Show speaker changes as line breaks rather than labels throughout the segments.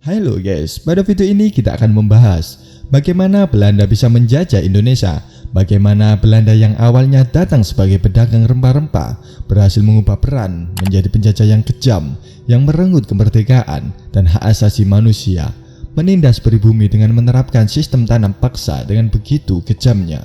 Halo guys, pada video ini kita akan membahas bagaimana Belanda bisa menjajah Indonesia, bagaimana Belanda yang awalnya datang sebagai pedagang rempah-rempah berhasil mengubah peran menjadi penjajah yang kejam, yang merenggut kemerdekaan dan hak asasi manusia, menindas pribumi dengan menerapkan sistem tanam paksa dengan begitu kejamnya.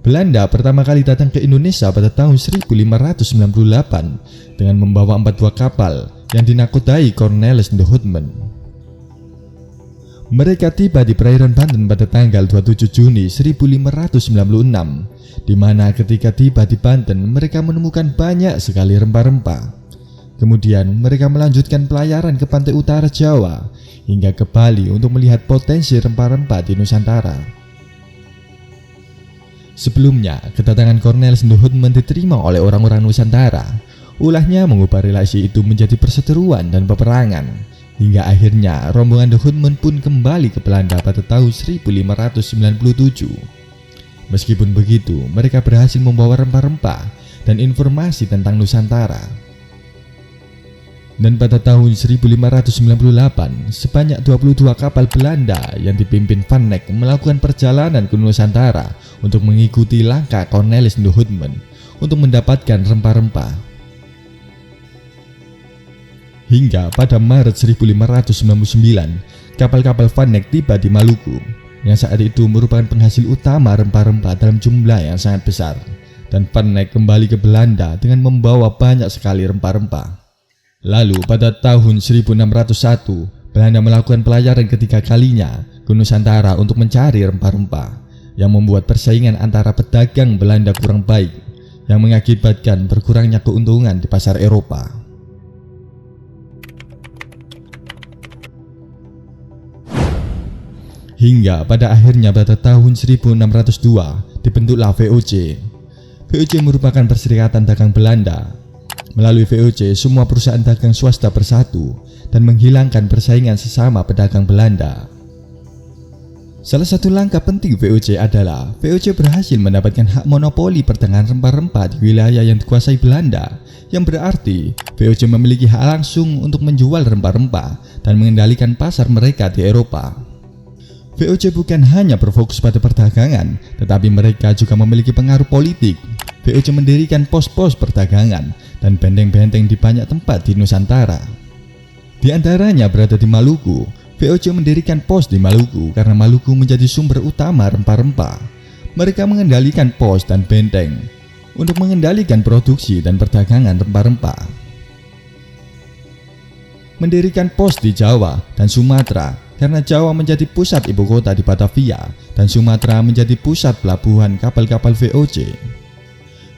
Belanda pertama kali datang ke Indonesia pada tahun 1598 dengan membawa 4 buah kapal yang dinakodai Cornelis de Houtman. Mereka tiba di perairan Banten pada tanggal 27 Juni 1596, di mana ketika tiba di Banten mereka menemukan banyak sekali rempah-rempah. Kemudian mereka melanjutkan pelayaran ke pantai utara Jawa hingga ke Bali untuk melihat potensi rempah-rempah di Nusantara. Sebelumnya, kedatangan Cornelis de Houtman diterima oleh orang-orang Nusantara. Ulahnya mengubah relasi itu menjadi perseteruan dan peperangan. Hingga akhirnya rombongan de Houtman pun kembali ke Belanda pada tahun 1597. Meskipun begitu, mereka berhasil membawa rempah-rempah dan informasi tentang Nusantara. Dan pada tahun 1598, sebanyak 22 kapal Belanda yang dipimpin Van Neck melakukan perjalanan ke Nusantara untuk mengikuti langkah Cornelis de Houtman untuk mendapatkan rempah-rempah. Hingga pada Maret 1599, kapal-kapal Van Neck tiba di Maluku, yang saat itu merupakan penghasil utama rempah-rempah dalam jumlah yang sangat besar. Dan Van Neck kembali ke Belanda dengan membawa banyak sekali rempah-rempah. Lalu pada tahun 1601, Belanda melakukan pelayaran ketiga kalinya ke Nusantara untuk mencari rempah-rempah, yang membuat persaingan antara pedagang Belanda kurang baik, yang mengakibatkan berkurangnya keuntungan di pasar Eropa. Hingga pada akhirnya pada tahun 1602 dibentuklah VOC. VOC merupakan perserikatan dagang Belanda. Melalui VOC, semua perusahaan dagang swasta bersatu dan menghilangkan persaingan sesama pedagang Belanda. Salah satu langkah penting VOC adalah VOC berhasil mendapatkan hak monopoli perdagangan rempah-rempah di wilayah yang dikuasai Belanda, yang berarti VOC memiliki hak langsung untuk menjual rempah-rempah dan mengendalikan pasar mereka di Eropa. VOC bukan hanya berfokus pada perdagangan, tetapi mereka juga memiliki pengaruh politik. VOC mendirikan pos-pos perdagangan dan benteng-benteng di banyak tempat di Nusantara. Di antaranya berada di Maluku. VOC mendirikan pos di Maluku karena Maluku menjadi sumber utama rempah-rempah. Mereka mengendalikan pos dan benteng untuk mengendalikan produksi dan perdagangan rempah-rempah. Mendirikan pos di Jawa dan Sumatera karena Jawa menjadi pusat ibu kota di Batavia dan Sumatera menjadi pusat pelabuhan kapal-kapal VOC.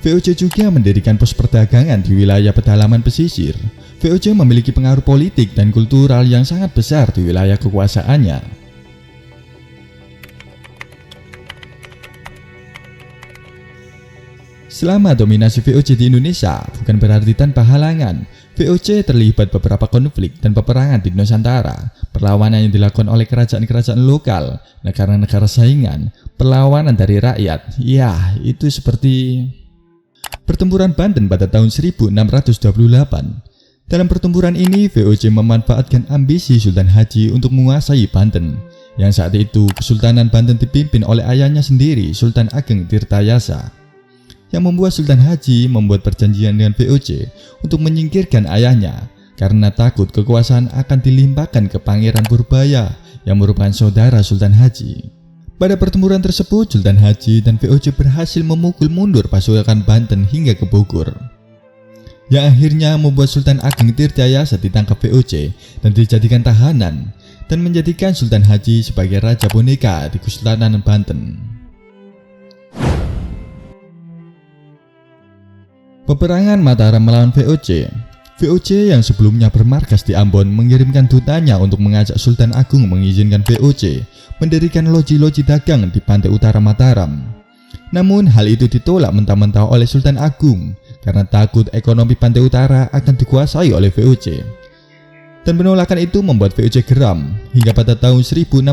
VOC juga mendirikan pos perdagangan di wilayah pedalaman pesisir. VOC memiliki pengaruh politik dan kultural yang sangat besar di wilayah kekuasaannya. Selama dominasi VOC di Indonesia bukan berarti tanpa halangan. VOC terlibat beberapa konflik dan peperangan di Nusantara. Perlawanan yang dilakukan oleh kerajaan-kerajaan lokal, negara-negara saingan, perlawanan dari rakyat. Ya, itu seperti Pertempuran Banten pada tahun 1628. Dalam pertempuran ini, VOC memanfaatkan ambisi Sultan Haji untuk menguasai Banten, yang saat itu Kesultanan Banten dipimpin oleh ayahnya sendiri, Sultan Ageng Tirtayasa, yang membuat Sultan Haji membuat perjanjian dengan VOC untuk menyingkirkan ayahnya karena takut kekuasaan akan dilimpahkan ke Pangeran Purbaya yang merupakan saudara Sultan Haji. Pada pertempuran tersebut, Sultan Haji dan VOC berhasil memukul mundur pasukan Banten hingga ke Bogor, yang akhirnya membuat Sultan Ageng Tirtayasa ditangkap VOC dan dijadikan tahanan, dan menjadikan Sultan Haji sebagai Raja Boneka di Kesultanan Banten. Peperangan Mataram melawan VOC. VOC yang sebelumnya bermarkas di Ambon mengirimkan dutanya untuk mengajak Sultan Agung mengizinkan VOC mendirikan loji-loji dagang di pantai utara Mataram. Namun hal itu ditolak mentah-mentah oleh Sultan Agung karena takut ekonomi pantai utara akan dikuasai oleh VOC. Dan penolakan itu membuat VOC geram, hingga pada tahun 1619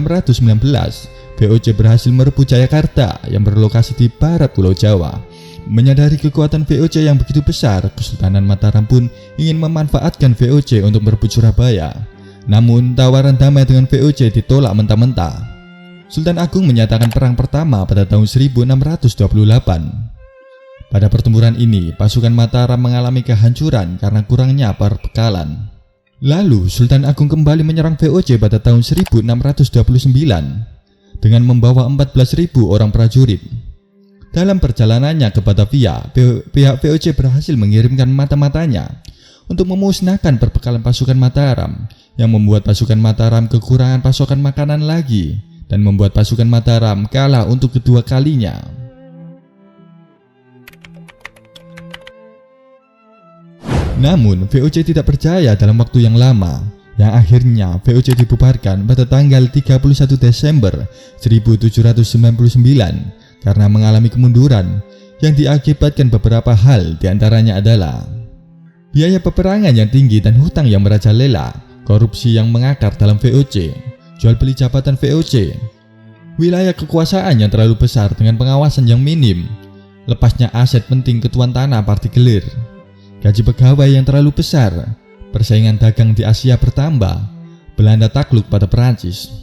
VOC berhasil merebut Jayakarta yang berlokasi di barat Pulau Jawa. Menyadari kekuatan VOC yang begitu besar, Kesultanan Mataram pun ingin memanfaatkan VOC untuk merebut Surabaya. Namun tawaran damai dengan VOC ditolak mentah-mentah. Sultan Agung menyatakan perang pertama pada tahun 1628. Pada pertempuran ini, pasukan Mataram mengalami kehancuran karena kurangnya perbekalan. Lalu Sultan Agung kembali menyerang VOC pada tahun 1629 dengan membawa 14.000 orang prajurit. Dalam perjalanannya ke Batavia, pihak VOC berhasil mengirimkan mata-matanya untuk memusnahkan perbekalan pasukan Mataram, yang membuat pasukan Mataram kekurangan pasokan makanan lagi dan membuat pasukan Mataram kalah untuk kedua kalinya. Namun VOC tidak percaya dalam waktu yang lama, yang akhirnya VOC dibubarkan pada tanggal 31 Desember 1799 karena mengalami kemunduran yang diakibatkan beberapa hal, diantaranya adalah biaya peperangan yang tinggi dan hutang yang merajalela, korupsi yang mengakar dalam VOC, jual beli jabatan VOC, wilayah kekuasaan yang terlalu besar dengan pengawasan yang minim, lepasnya aset penting ketuan tanah partikelir, gaji pegawai yang terlalu besar, persaingan dagang di Asia bertambah, Belanda takluk pada Perancis.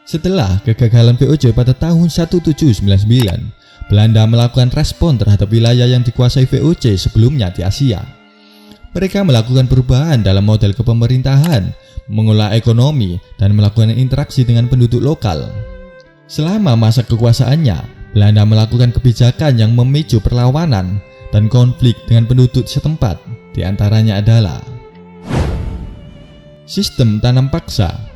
Setelah kegagalan VOC pada tahun 1799, Belanda melakukan respon terhadap wilayah yang dikuasai VOC sebelumnya di Asia. Mereka melakukan perubahan dalam model kepemerintahan, mengolah ekonomi, dan melakukan interaksi dengan penduduk lokal. Selama masa kekuasaannya, Belanda melakukan kebijakan yang memicu perlawanan dan konflik dengan penduduk setempat, diantaranya adalah sistem tanam paksa.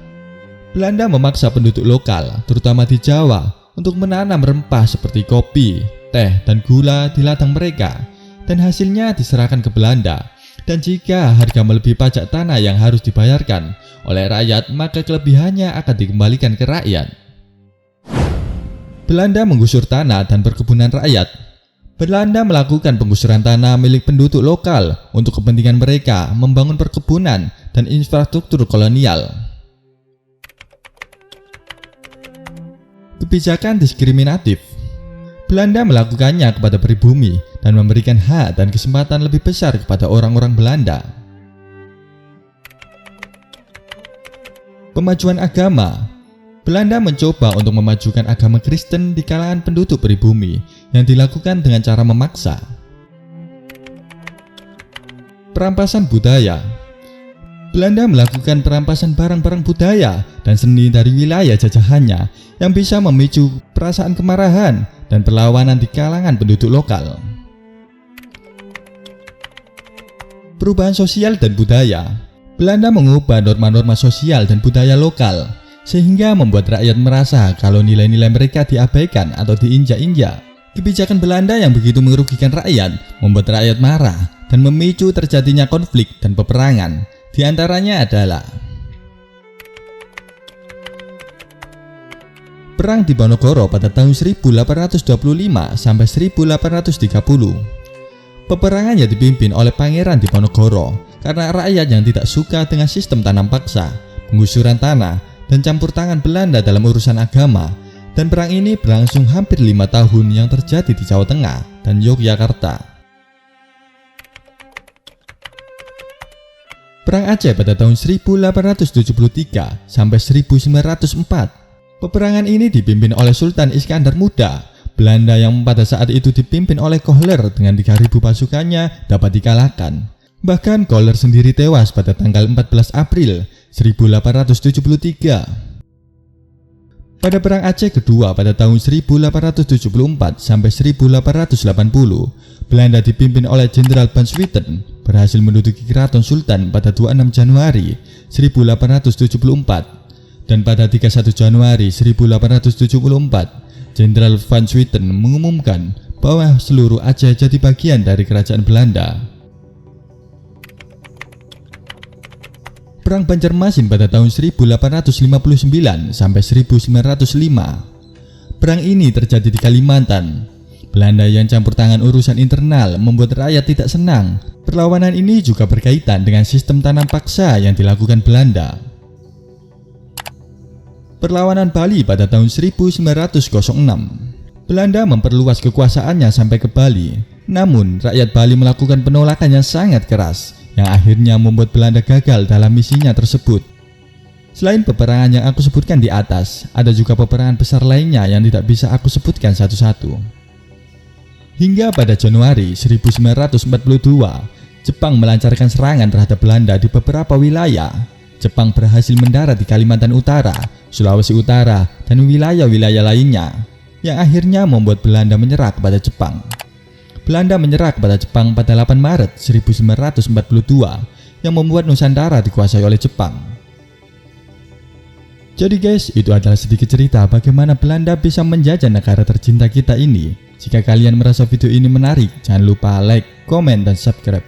Belanda memaksa penduduk lokal, terutama di Jawa, untuk menanam rempah seperti kopi, teh, dan gula di ladang mereka, dan hasilnya diserahkan ke Belanda. Dan jika harga melebihi pajak tanah yang harus dibayarkan oleh rakyat, maka kelebihannya akan dikembalikan ke rakyat. Belanda menggusur tanah dan perkebunan rakyat. Belanda melakukan penggusuran tanah milik penduduk lokal untuk kepentingan mereka membangun perkebunan dan infrastruktur kolonial. Kebijakan diskriminatif. Belanda melakukannya kepada pribumi dan memberikan hak dan kesempatan lebih besar kepada orang-orang Belanda. Pemajuan agama. Belanda mencoba untuk memajukan agama Kristen di kalangan penduduk pribumi yang dilakukan dengan cara memaksa. Perampasan budaya. Belanda melakukan perampasan barang-barang budaya dan seni dari wilayah jajahannya yang bisa memicu perasaan kemarahan dan perlawanan di kalangan penduduk lokal. Perubahan sosial dan budaya. Belanda mengubah norma-norma sosial dan budaya lokal sehingga membuat rakyat merasa kalau nilai-nilai mereka diabaikan atau diinjak-injak. Kebijakan Belanda yang begitu merugikan rakyat membuat rakyat marah dan memicu terjadinya konflik dan peperangan. Di antaranya adalah Perang Diponegoro pada tahun 1825 sampai 1830. Peperangan yang dipimpin oleh Pangeran Diponegoro karena rakyat yang tidak suka dengan sistem tanam paksa, penggusuran tanah, dan campur tangan Belanda dalam urusan agama. Dan perang ini berlangsung hampir 5 tahun yang terjadi di Jawa Tengah dan Yogyakarta. Perang Aceh pada tahun 1873 sampai 1904. Peperangan ini dipimpin oleh Sultan Iskandar Muda. Belanda yang pada saat itu dipimpin oleh Kohler dengan 3.000 pasukannya dapat dikalahkan. Bahkan Kohler sendiri tewas pada tanggal 14 April 1873. Pada Perang Aceh kedua pada tahun 1874 sampai 1880, Belanda dipimpin oleh Jenderal Van Swieten berhasil menduduki Keraton Sultan pada 26 Januari 1874 dan pada 31 Januari 1874 Jenderal Van Swieten mengumumkan bahwa seluruh Aceh jadi bagian dari kerajaan Belanda. Perang Banjarmasin pada tahun 1859 sampai 1905. Perang ini terjadi di Kalimantan. Belanda yang campur tangan urusan internal membuat rakyat tidak senang. Perlawanan ini juga berkaitan dengan sistem tanam paksa yang dilakukan Belanda. Perlawanan Bali pada tahun 1906. Belanda memperluas kekuasaannya sampai ke Bali. Namun, rakyat Bali melakukan penolakan yang sangat keras, yang akhirnya membuat Belanda gagal dalam misinya tersebut. Selain peperangan yang aku sebutkan di atas, ada juga peperangan besar lainnya yang tidak bisa aku sebutkan satu-satu. Hingga pada Januari 1942, Jepang melancarkan serangan terhadap Belanda di beberapa wilayah. Jepang berhasil mendarat di Kalimantan Utara, Sulawesi Utara, dan wilayah-wilayah lainnya, yang akhirnya membuat Belanda menyerah kepada Jepang. Belanda menyerah kepada Jepang pada 8 Maret 1942, yang membuat Nusantara dikuasai oleh Jepang. Jadi guys, itu adalah sedikit cerita bagaimana Belanda bisa menjajah negara tercinta kita ini. Jika kalian merasa video ini menarik, jangan lupa like, komen, dan subscribe.